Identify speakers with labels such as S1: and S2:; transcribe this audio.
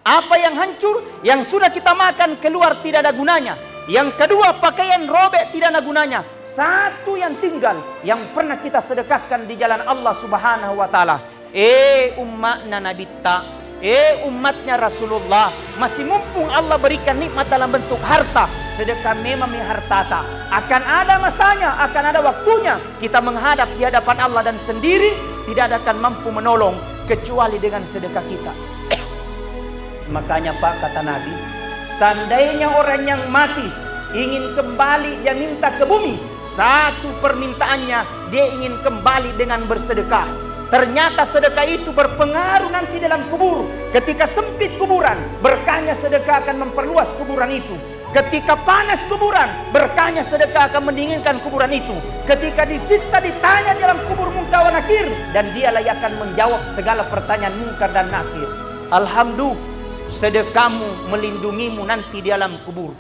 S1: Apa yang hancur, yang sudah kita makan keluar tidak ada gunanya. Yang kedua, pakaian robek tidak ada gunanya. Satu yang tinggal, yang pernah kita sedekahkan di jalan Allah Subhanahu wa Ta'ala. Umatnya Nabi Ta, umatnya Rasulullah, masih mumpung Allah berikan nikmat dalam bentuk harta. Sedekah memang hartata. Akan ada masanya, akan ada waktunya kita menghadap di hadapan Allah, dan sendiri tidak akan mampu menolong kecuali dengan sedekah kita. Makanya Pak, kata Nabi, seandainya orang yang mati ingin kembali, dia minta ke bumi, satu permintaannya, dia ingin kembali dengan bersedekah. Ternyata sedekah itu berpengaruh nanti dalam kubur. Ketika sempit kuburan, berkahnya sedekah akan memperluas kuburan itu. Ketika panas kuburan, berkahnya sedekah akan mendinginkan kuburan itu. Ketika disiksa, ditanya dalam kubur Munkar wa Nakir, dan dialah yang akan menjawab segala pertanyaan Munkar dan Nakir. Alhamdulillah, sedekahmu melindungimu nanti di alam kubur.